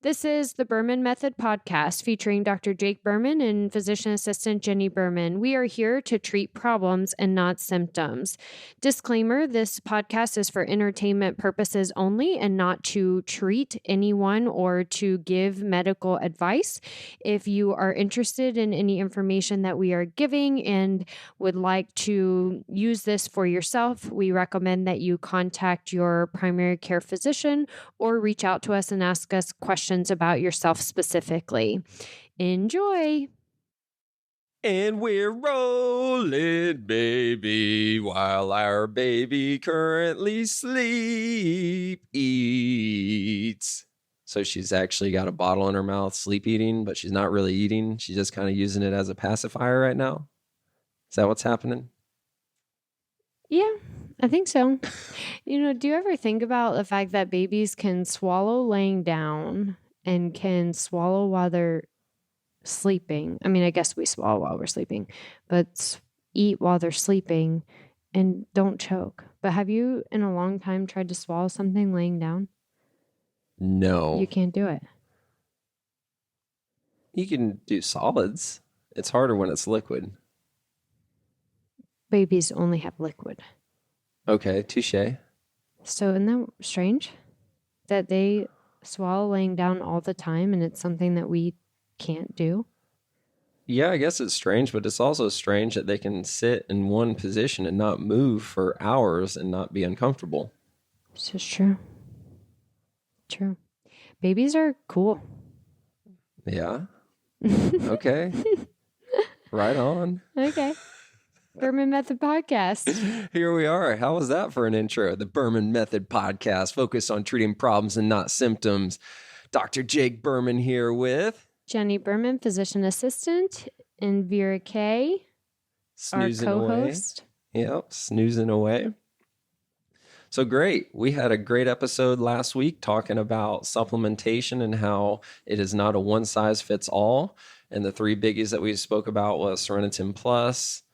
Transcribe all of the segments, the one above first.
This is the Berman Method podcast featuring Dr. Jake Berman and physician assistant Jenni Berman. We are here to treat problems and not symptoms. Disclaimer, this podcast is for entertainment purposes only and not to treat anyone or to give medical advice. If you are interested in any information that we are giving and would like to use this for yourself, we recommend that you contact your primary care physician or reach out to us and ask us questions about yourself specifically. Enjoy. And we're rolling, baby, while our baby currently eats. So she's actually got a bottle in her mouth, sleep eating, but she's not really eating. She's just kind of using it as a pacifier right now. Is that what's happening? Yeah, I think so. Do you ever think about the fact that babies can swallow laying down and can swallow while they're sleeping? I mean, I guess we swallow while we're sleeping, but eat while they're sleeping and don't choke. But have you in a long time tried to swallow something laying down? No. You can't do it. You can do solids. It's harder when it's liquid. Babies only have liquid. Okay, touche. So isn't that strange that they swallow laying down all the time and it's something that we can't do? Yeah, I guess it's strange, but it's also strange that they can sit in one position and not move for hours and not be uncomfortable. This is true. True. Babies are cool. Yeah. Okay. Right on. Okay. Berman Method Podcast. Here we are. How was that for an intro? The Berman Method Podcast, focused on treating problems and not symptoms. Dr. Jake Berman here with Jenni Berman, physician assistant, and Vera Kay, snoozing our co-host. Away. Yep, snoozing away. So great. We had a great episode last week talking about supplementation and how it is not a one-size-fits-all. And the three biggies that we spoke about was Serotonin Plus,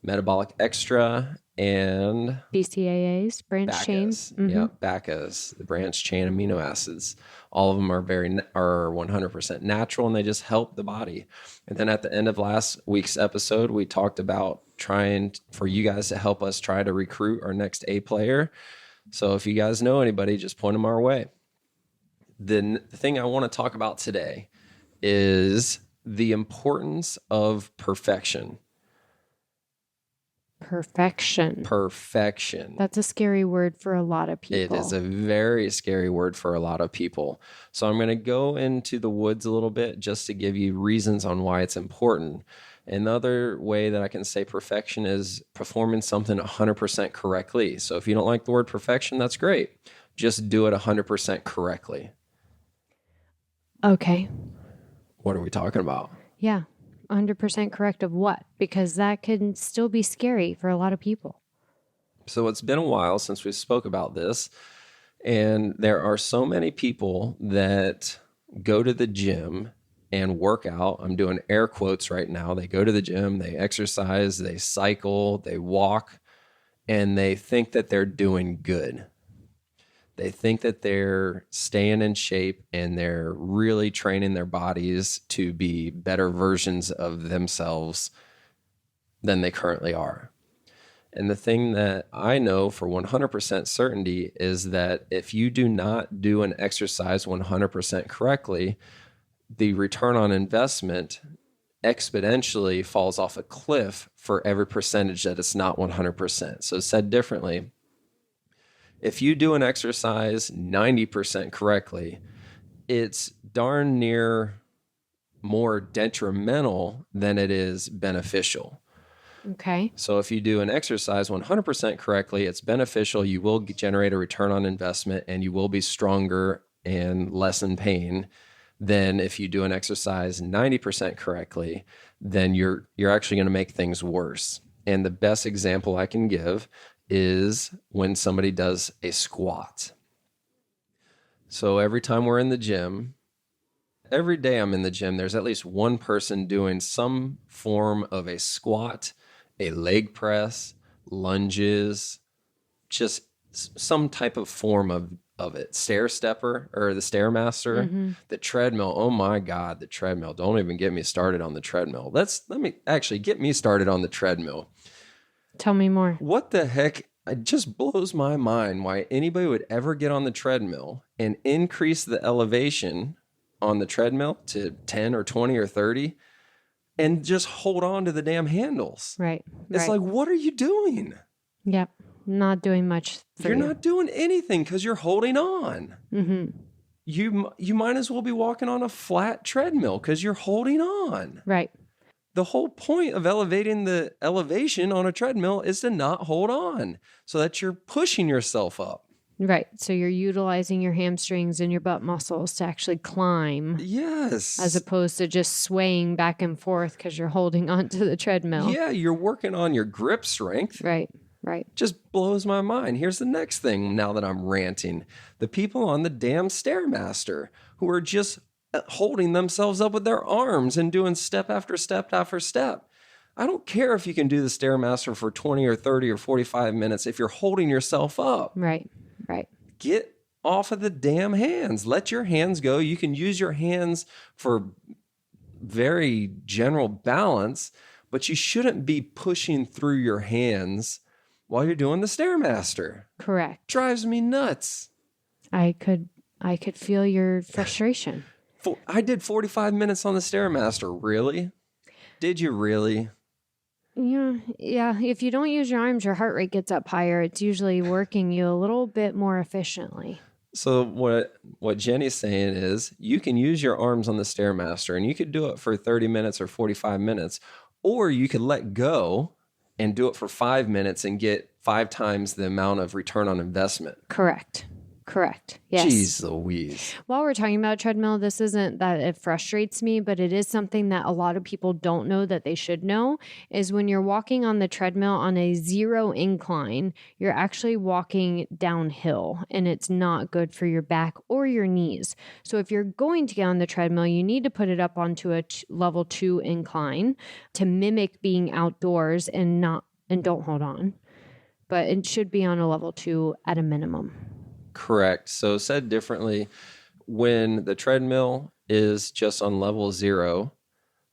Metabolic Extra, and BCAAs, branch chain. Mm-hmm. Yeah, BACAs, the branch chain amino acids. All of them are 100% natural, and they just help the body. And then at the end of last week's episode, we talked about trying for you guys to help us try to recruit our next A player. So if you guys know anybody, just point them our way. Then the thing I want to talk about today is the importance of perfection. Perfection. That's a scary word for a lot of people. It is a very scary word for a lot of people. So I'm going to go into the woods a little bit just to give you reasons on why it's important. Another way that I can say perfection is performing something 100% correctly. So if you don't like the word perfection, that's great. Just do it 100% correctly. Okay. What are we talking about? Yeah. 100% correct of what? Because that can still be scary for a lot of people. So it's been a while since we spoke about this, and there are so many people that go to the gym and work out. I'm doing air quotes right now. They go to the gym, they exercise, they cycle, they walk, and they think that they're doing good. They think that they're staying in shape and they're really training their bodies to be better versions of themselves than they currently are. And the thing that I know for 100% certainty is that if you do not do an exercise 100% correctly, the return on investment exponentially falls off a cliff for every percentage that it's not 100%. So said differently, if you do an exercise 90% correctly, it's darn near more detrimental than it is beneficial. Okay. So if you do an exercise 100% correctly, it's beneficial. You will generate a return on investment and you will be stronger and less in pain than if you do an exercise 90% correctly, then you're actually going to make things worse. And the best example I can give is when somebody does a squat. So every time we're in the gym, every day I'm in the gym, there's at least one person doing some form of a squat, a leg press, lunges, just some type of form of it. Stair stepper or the Stairmaster, the treadmill. Oh my God, the treadmill. Don't even get me started on the treadmill. Let me actually get me started on the treadmill. Tell me more. What the heck? It just blows my mind why anybody would ever get on the treadmill and increase the elevation on the treadmill to 10 or 20 or 30 and just hold on to the damn handles. Right. It's like, what are you doing? Yep. Not doing much for You're you. not doing anything because you're holding on. You might as well be walking on a flat treadmill because you're holding on. Right. The whole point of elevating the elevation on a treadmill is to not hold on so that you're pushing yourself up. Right. So you're utilizing your hamstrings and your butt muscles to actually climb. Yes. As opposed to just swaying back and forth because you're holding onto the treadmill. Yeah, you're working on your grip strength. Right. Right. Just blows my mind. Here's the next thing now that I'm ranting. The people on the damn Stairmaster who are just holding themselves up with their arms and doing step after step after step. I don't care if you can do the Stairmaster for 20 or 30 or 45 minutes if you're holding yourself up. Right. Right. Get off of the damn hands. Let your hands go. You can use your hands for very general balance, but you shouldn't be pushing through your hands while you're doing the Stairmaster. Correct. Drives me nuts. I could feel your frustration. I did 45 minutes on the Stairmaster. Really? Did you really? Yeah. If you don't use your arms, your heart rate gets up higher. It's usually working you a little bit more efficiently. So what Jenny's saying is you can use your arms on the Stairmaster and you could do it for 30 minutes or 45 minutes, or you could let go and do it for 5 minutes and get 5 times the amount of return on investment. Correct. Yes. Jeez Louise. While we're talking about treadmill, this isn't that it frustrates me, but it is something that a lot of people don't know that they should know, is when you're walking on the treadmill on a 0 incline, you're actually walking downhill and it's not good for your back or your knees. So if you're going to get on the treadmill, you need to put it up onto a level 2 incline to mimic being outdoors and don't hold on. But it should be on a level 2 at a minimum. Correct. So said differently, when the treadmill is just on level 0,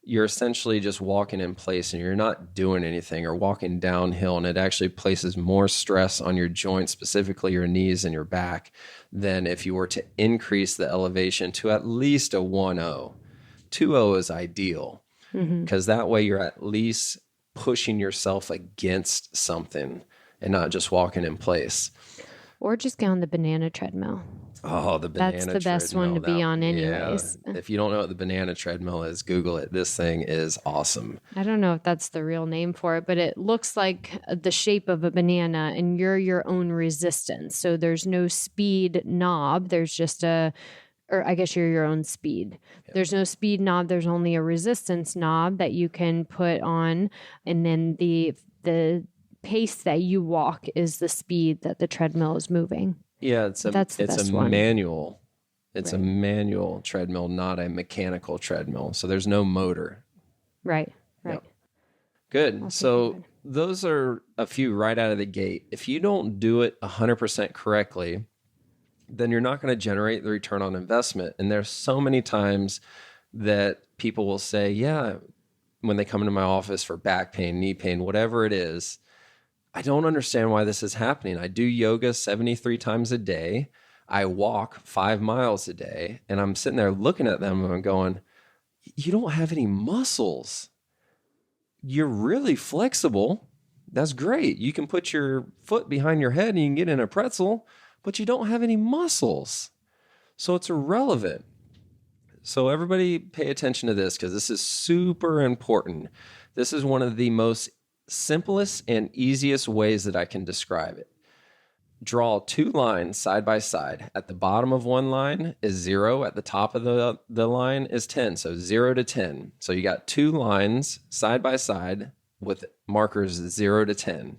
you're essentially just walking in place and you're not doing anything or walking downhill, and it actually places more stress on your joints, specifically your knees and your back, than if you were to increase the elevation to at least a 1.0. 2.0 is ideal because that way you're at least pushing yourself against something and not just walking in place. Or just get on the banana treadmill. Oh, the banana treadmill. That's the best one to be on anyways. Yeah. If you don't know what the banana treadmill is, Google it. This thing is awesome. I don't know if that's the real name for it, but it looks like the shape of a banana and you're your own resistance. So there's no speed knob. There's just or I guess you're your own speed. Yeah. There's no speed knob. There's only a resistance knob that you can put on. And then the pace that you walk is the speed that the treadmill is moving. Yeah, it's a manual. It's a manual treadmill, not a mechanical treadmill. So there's no motor. Right. Yep. Good. So those are a few right out of the gate. If you don't do it 100% correctly, then you're not going to generate the return on investment. And there's so many times that people will say, yeah, when they come into my office for back pain, knee pain, whatever it is, I don't understand why this is happening. I do yoga 73 times a day. I walk 5 miles a day. And I'm sitting there looking at them and I'm going, you don't have any muscles. You're really flexible. That's great. You can put your foot behind your head and you can get in a pretzel, but you don't have any muscles. So it's irrelevant. So everybody pay attention to this because this is super important. This is one of the most simplest and easiest ways that I can describe it. Draw 2 lines side by side. At the bottom of one line is 0. At the top of the line is 10. So 0 to 10. So you got 2 lines side by side with markers 0 to 10.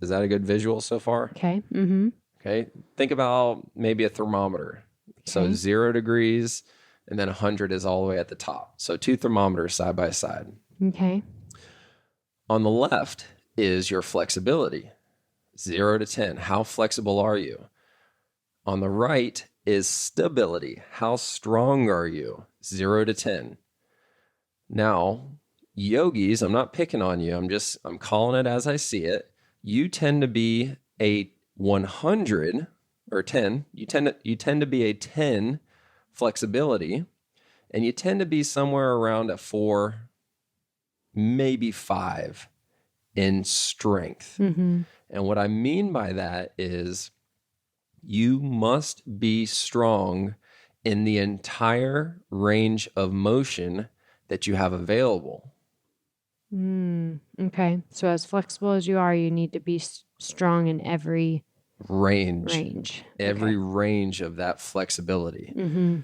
Is that a good visual so far? Okay. Mm-hmm. Okay. Think about maybe a thermometer. Okay. So 0 degrees and then 100 is all the way at the top. So 2 thermometers side by side. Okay. On the left is your flexibility, 0 to 10. How flexible are you? On the right is stability. How strong are you? 0 to 10. Now, yogis, I'm not picking on you. I'm calling it as I see it. You tend to be a 100 or 10. You tend to be a 10 flexibility, and you tend to be somewhere around a 4, maybe 5 in strength. Mm-hmm. And what I mean by that is you must be strong in the entire range of motion that you have available. Okay. So as flexible as you are, you need to be strong in every range. Every range of that flexibility. Mm-hmm.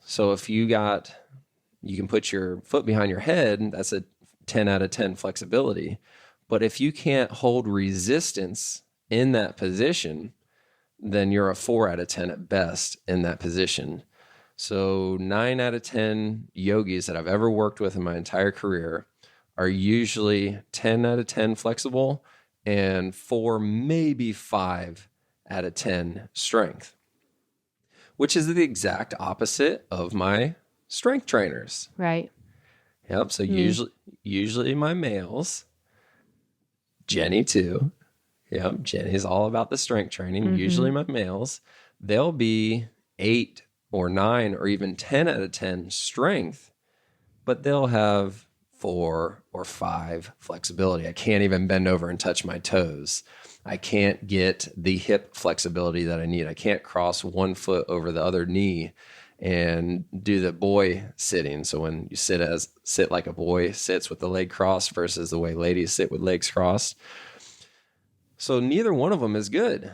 So if you can put your foot behind your head, that's a 10 out of 10 flexibility. But if you can't hold resistance in that position, then you're a 4 out of 10 at best in that position. So 9 out of 10 yogis that I've ever worked with in my entire career are usually 10 out of 10 flexible and 4, maybe 5 out of 10 strength, which is the exact opposite of my strength trainers. Right. Yep. So usually my males, Jenni too. Yep. Jenni's all about the strength training. Mm-hmm. Usually my males, they'll be 8 or 9 or even 10 out of 10 strength, but they'll have 4 or 5 flexibility. I can't even bend over and touch my toes. I can't get the hip flexibility that I need. I can't cross one foot over the other knee and do the boy sitting. So when you sit like a boy sits with the leg crossed versus the way ladies sit with legs crossed. So neither one of them is good.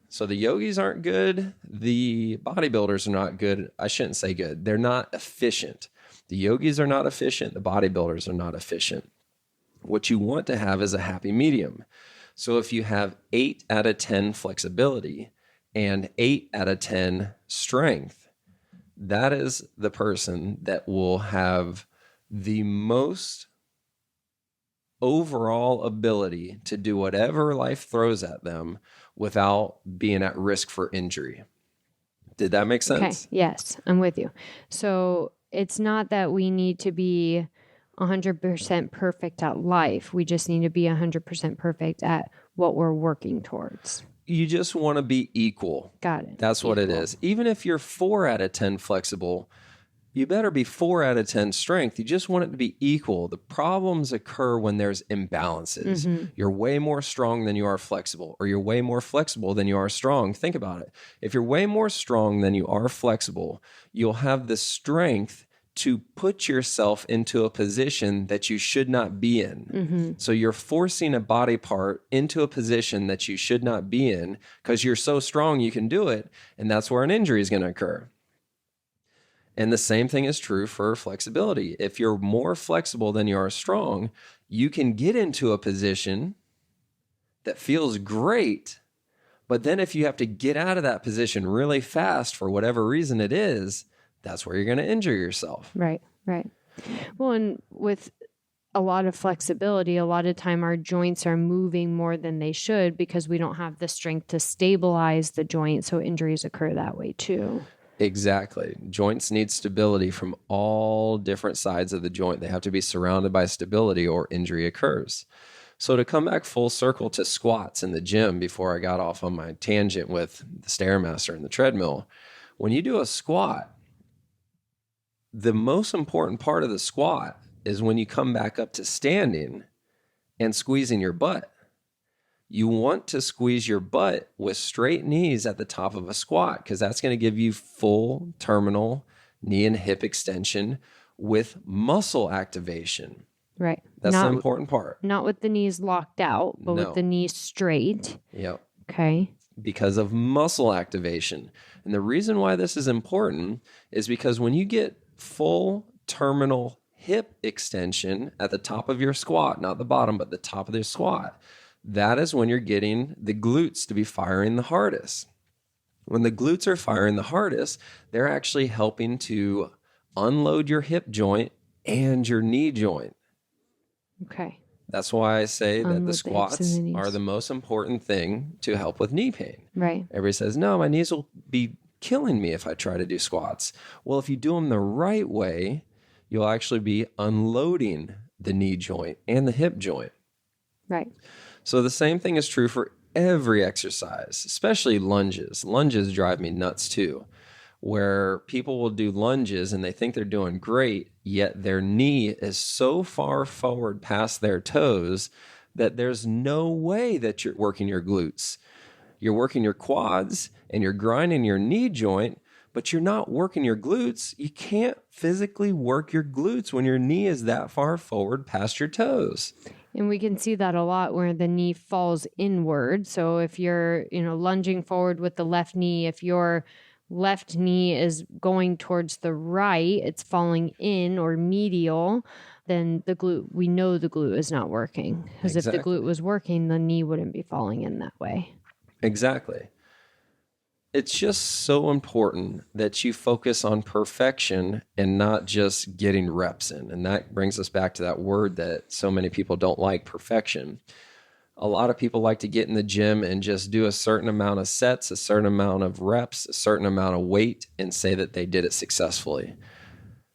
So the yogis aren't good. The bodybuilders are not good. I shouldn't say good. They're not efficient. The yogis are not efficient. The bodybuilders are not efficient. What you want to have is a happy medium. So if you have 8 out of 10 flexibility and 8 out of 10 strength, that is the person that will have the most overall ability to do whatever life throws at them without being at risk for injury. Did that make sense? Okay. Yes, I'm with you. So it's not that we need to be 100% perfect at life. We just need to be 100% perfect at what we're working towards. You just want to be equal. Got it. That's what it is. Even if you're 4 out of 10 flexible, you better be 4 out of 10 strength. You just want it to be equal. The problems occur when there's imbalances. Mm-hmm. You're way more strong than you are flexible, or you're way more flexible than you are strong. Think about it. If you're way more strong than you are flexible, you'll have the strength to put yourself into a position that you should not be in. Mm-hmm. So you're forcing a body part into a position that you should not be in because you're so strong you can do it, and that's where an injury is going to occur. And the same thing is true for flexibility. If you're more flexible than you are strong, you can get into a position that feels great, but then if you have to get out of that position really fast for whatever reason it is, that's where you're going to injure yourself. Right. Well, and with a lot of flexibility, a lot of time our joints are moving more than they should because we don't have the strength to stabilize the joint. So injuries occur that way too. Exactly. Joints need stability from all different sides of the joint. They have to be surrounded by stability or injury occurs. So to come back full circle to squats in the gym before I got off on my tangent with the Stairmaster and the treadmill, when you do a squat, the most important part of the squat is when you come back up to standing and squeezing your butt. You want to squeeze your butt with straight knees at the top of a squat because that's going to give you full terminal knee and hip extension with muscle activation. Right. That's the important part. Not with the knees locked out, but with the knees straight. Yep. Okay. Because of muscle activation. And the reason why this is important is because when you get full terminal hip extension at the top of your squat, not the bottom, but the top of the squat, that is when you're getting the glutes to be firing the hardest. When the glutes are firing the hardest, they're actually helping to unload your hip joint and your knee joint. Okay. That's why I say that the Unload the hips and squats the knees. are the most important thing to help with knee pain. Right. Everybody says, no, my knees will be killing me if I try to do squats. Well, if you do them the right way, you'll actually be unloading the knee joint and the hip joint. Right. So the same thing is true for every exercise, especially lunges. Lunges drive me nuts too, where people will do lunges and they think they're doing great, yet their knee is so far forward past their toes that there's no way that you're working your glutes. You're working your quads and you're grinding your knee joint, but you're not working your glutes. You can't physically work your glutes when your knee is that far forward past your toes. And we can see that a lot where the knee falls inward. So if you're, lunging forward with the left knee, if your left knee is going towards the right, it's falling in or medial, then the glute, we know the glute is not working. Because if the glute was working, the knee wouldn't be falling in that way. Exactly. It's just so important that you focus on perfection and not just getting reps in. And that brings us back to that word that so many people don't like, perfection. A lot of people like to get in the gym and just do a certain amount of sets, a certain amount of reps, a certain amount of weight, and say that they did it successfully.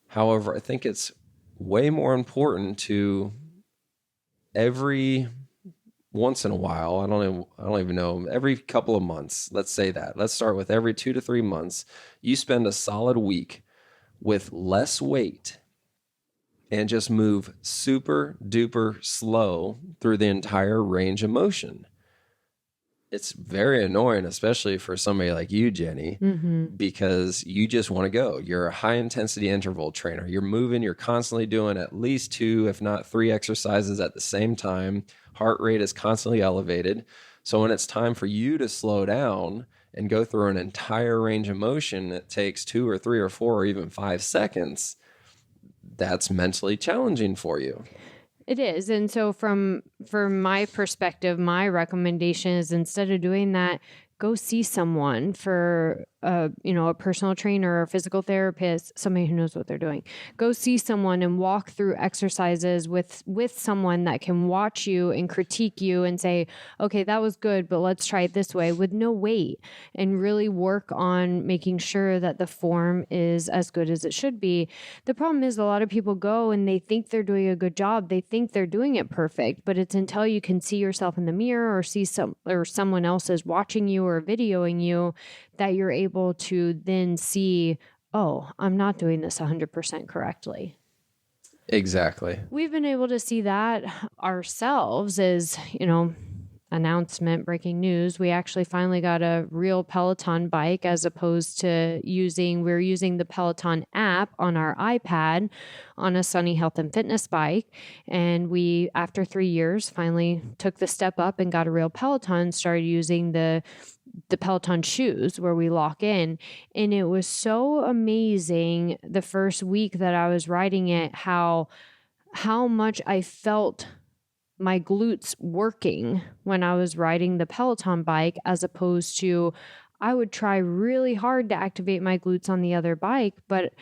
However, I think it's way more important to every once in a while, I don't even know, every couple of months, let's say that. Let's start with every 2 to 3 months, you spend a solid week with less weight and just move super duper slow through the entire range of motion. It's very annoying, especially for somebody like you, Jenny, because you just want to go. You're a high intensity interval trainer. You're moving, you're constantly doing at least 2, if not 3 exercises at the same time. Heart rate is constantly elevated. So when it's time for you to slow down and go through an entire range of motion that takes 2 or 3 or 4 or even 5 seconds, that's mentally challenging for you. It is. And so from my perspective, my recommendation is instead of doing that, go see someone for a personal trainer or a physical therapist, somebody who knows what they're doing. Go see someone and walk through exercises with someone that can watch you and critique you and say, okay, that was good, but let's try it this way with no weight, and really work on making sure that the form is as good as it should be. The problem is a lot of people go and they think they're doing a good job. They think they're doing it perfect, but it's until you can see yourself in the mirror or see someone else is watching you or videoing you that you're able to then see, oh, I'm not doing this 100% correctly. Exactly. We've been able to see that ourselves as, announcement, breaking news. We actually finally got a real Peloton bike as opposed to we're using the Peloton app on our iPad on a Sunny Health and Fitness bike. And we, after 3 years, finally took the step up and got a real Peloton, started using the Peloton shoes where we lock in. And it was so amazing the first week that I was riding it, how much I felt my glutes working when I was riding the Peloton bike, as opposed to I would try really hard to activate my glutes on the other bike, but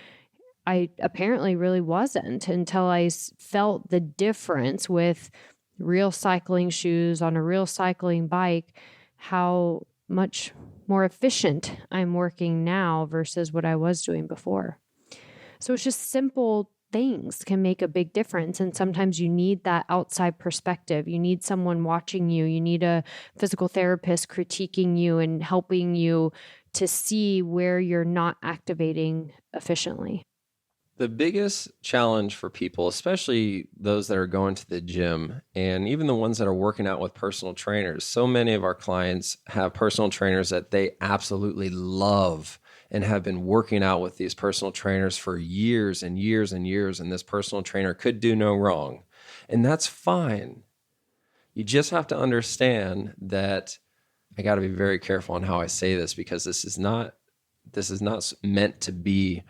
I apparently really wasn't until I felt the difference with real cycling shoes on a real cycling bike, how much more efficient I'm working now versus what I was doing before. So it's just simple things can make a big difference. And sometimes you need that outside perspective. You need someone watching you. You need a physical therapist critiquing you and helping you to see where you're not activating efficiently. The biggest challenge for people, especially those that are going to the gym and even the ones that are working out with personal trainers, so many of our clients have personal trainers that they absolutely love and have been working out with these personal trainers for years and years and years, and this personal trainer could do no wrong. And that's fine. You just have to understand that I got to be very careful on how I say this, because this is not meant to be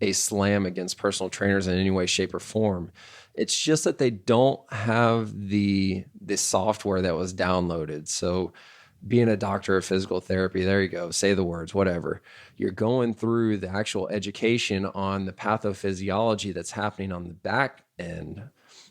a slam against personal trainers in any way, shape, or form. It's just that they don't have the software that was downloaded. So being a doctor of physical therapy, there you go, say the words, whatever. You're going through the actual education on the pathophysiology that's happening on the back end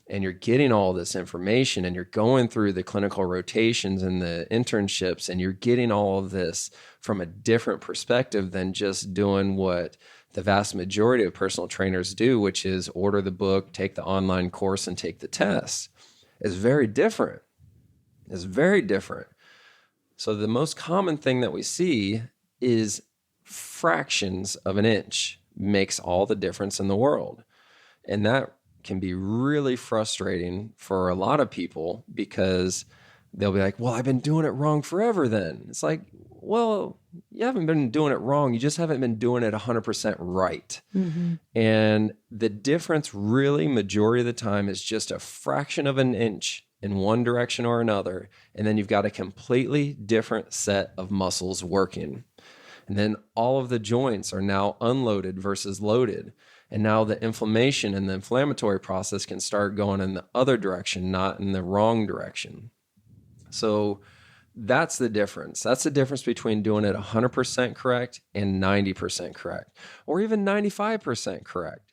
and you're getting all this information and you're going through the clinical rotations and the internships and you're getting all of this from a different perspective than just doing what the vast majority of personal trainers do, which is order the book, take the online course, and take the test, is very different. It's very different. So the most common thing that we see is fractions of an inch makes all the difference in the world. And that can be really frustrating for a lot of people because they'll be like, well, I've been doing it wrong forever then. It's like, well, you haven't been doing it wrong. You just haven't been doing it 100% right. Mm-hmm. And the difference really majority of the time is just a fraction of an inch in one direction or another. And then you've got a completely different set of muscles working. And then all of the joints are now unloaded versus loaded. And now the inflammation and the inflammatory process can start going in the other direction, not in the wrong direction. So that's the difference. That's the difference between doing it 100% correct and 90% correct, or even 95% correct.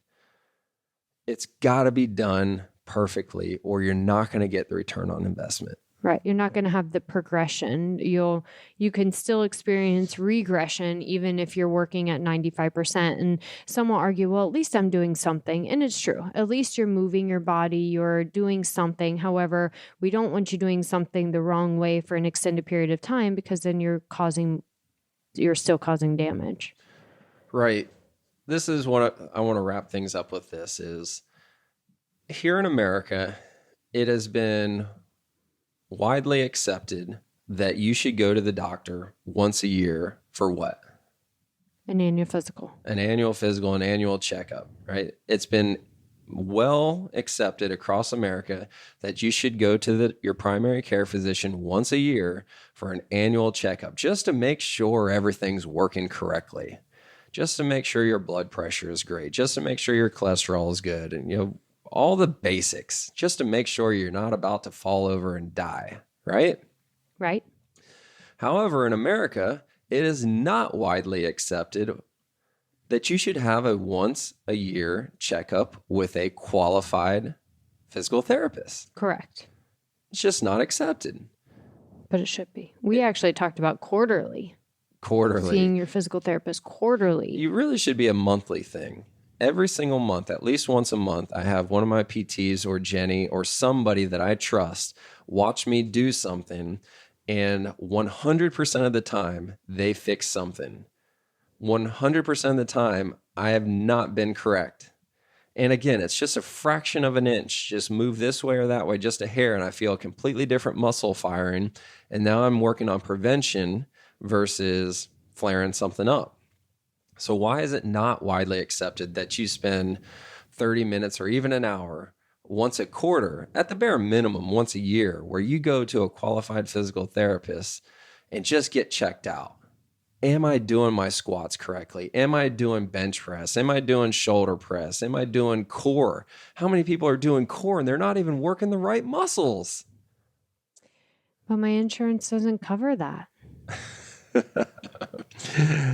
It's got to be done perfectly, or you're not going to get the return on investment. Right. You're not going to have the progression. You can still experience regression even if you're working at 95%. And some will argue, well, at least I'm doing something. And it's true. At least you're moving your body. You're doing something. However, we don't want you doing something the wrong way for an extended period of time because then you're still causing damage. Right. This is what I want to wrap things up with. This is here in America, it has been widely accepted that you should go to the doctor once a year for what? An annual physical. An annual physical, an annual checkup, right? It's been well accepted across America that you should go to your primary care physician once a year for an annual checkup, just to make sure everything's working correctly, just to make sure your blood pressure is great, just to make sure your cholesterol is good, and all the basics, just to make sure you're not about to fall over and die, right? Right. However, in America, it is not widely accepted that you should have a once a year checkup with a qualified physical therapist. Correct. It's just not accepted. But it should be. We actually talked about quarterly. Seeing your physical therapist quarterly. You really should be a monthly thing. Every single month, at least once a month, I have one of my PTs or Jenny or somebody that I trust watch me do something, and 100% of the time, they fix something. 100% of the time, I have not been correct. And again, it's just a fraction of an inch. Just move this way or that way, just a hair, and I feel a completely different muscle firing. And now I'm working on prevention versus flaring something up. So why is it not widely accepted that you spend 30 minutes or even an hour once a quarter, at the bare minimum once a year, where you go to a qualified physical therapist and just get checked out? Am I doing my squats correctly? Am I doing bench press? Am I doing shoulder press? Am I doing core? How many people are doing core and they're not even working the right muscles? But my insurance doesn't cover that.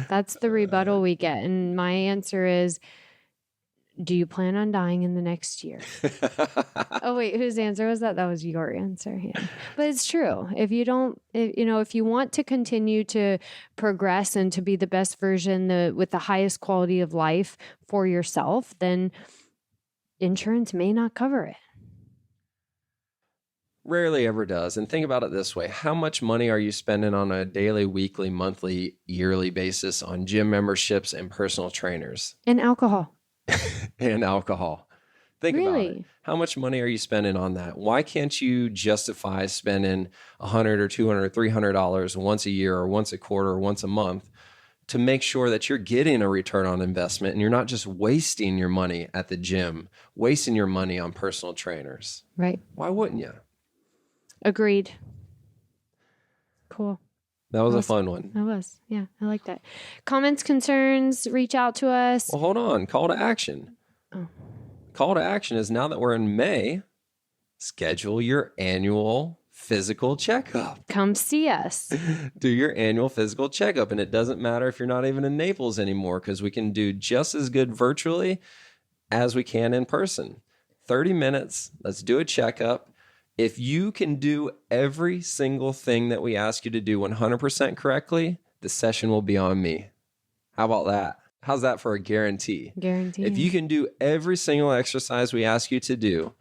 That's the rebuttal we get. And my answer is, do you plan on dying in the next year? Oh, wait, whose answer was that? That was your answer. Yeah. But it's true. If you want to continue to progress and to be the best version with the highest quality of life for yourself, then insurance may not cover it. Rarely ever does. And think about it this way. How much money are you spending on a daily, weekly, monthly, yearly basis on gym memberships and personal trainers? And alcohol. And alcohol. Think about it. How much money are you spending on that? Why can't you justify spending $100 or $200 or $300 once a year or once a quarter or once a month to make sure that you're getting a return on investment and you're not just wasting your money at the gym, wasting your money on personal trainers? Right. Why wouldn't you? Agreed. Cool. That was a fun one. That was. Yeah, I like that. Comments, concerns, reach out to us. Well, hold on. Call to action. Oh. Call to action is, now that we're in May, schedule your annual physical checkup. Come see us. Do your annual physical checkup. And it doesn't matter if you're not even in Naples anymore, because we can do just as good virtually as we can in person. 30 minutes. Let's do a checkup. If you can do every single thing that we ask you to do 100% correctly, the session will be on me. How about that? How's that for a guarantee? Guarantee. If you can do every single exercise we ask you to do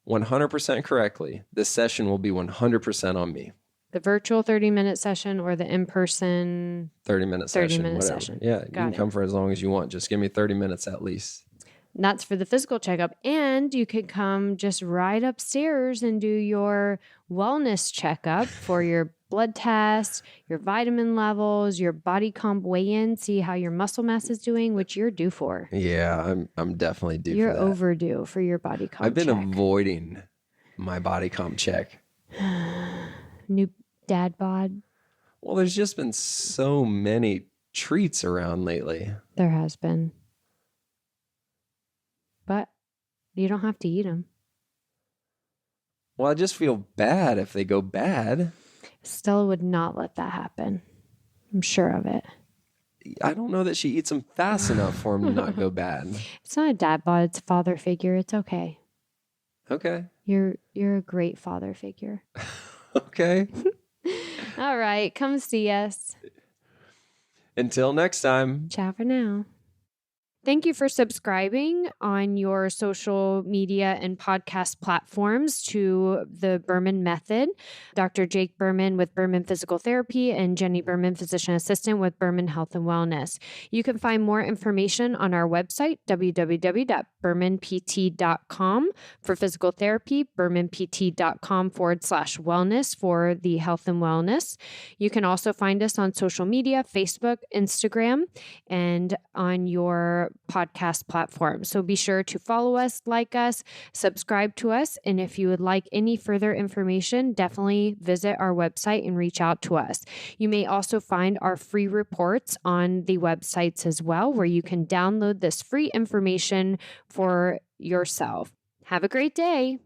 100% correctly, the session will be 100% on me. The virtual 30-minute session or the in-person 30-minute session. Yeah, you can come for as long as you want. Just give me 30 minutes at least. And that's for the physical checkup. And you could come just right upstairs and do your wellness checkup for your blood test, your vitamin levels, your body comp weigh-in, see how your muscle mass is doing, which you're due for. Yeah, I'm definitely due You're for that. overdue for your body comp I've been check. avoiding my body comp check. New dad bod. Well, there's just been so many treats around lately. There has been. But you don't have to eat them. Well, I just feel bad if they go bad. Stella would not let that happen. I'm sure of it. I don't know that she eats them fast enough for them to not go bad. It's not a dad bod, it's a father figure. It's okay. Okay. You're a great father figure. Okay. All right, come see us. Until next time. Ciao for now. Thank you for subscribing on your social media and podcast platforms to the Berman Method. Dr. Jake Berman with Berman Physical Therapy and Jenni Berman, Physician Assistant with Berman Health and Wellness. You can find more information on our website, www.bermanpt.com for physical therapy, bermanpt.com/wellness for the health and wellness. You can also find us on social media, Facebook, Instagram, and on your podcast platform. So be sure to follow us, like us, subscribe to us. And if you would like any further information, definitely visit our website and reach out to us. You may also find our free reports on the websites as well, where you can download this free information for yourself. Have a great day.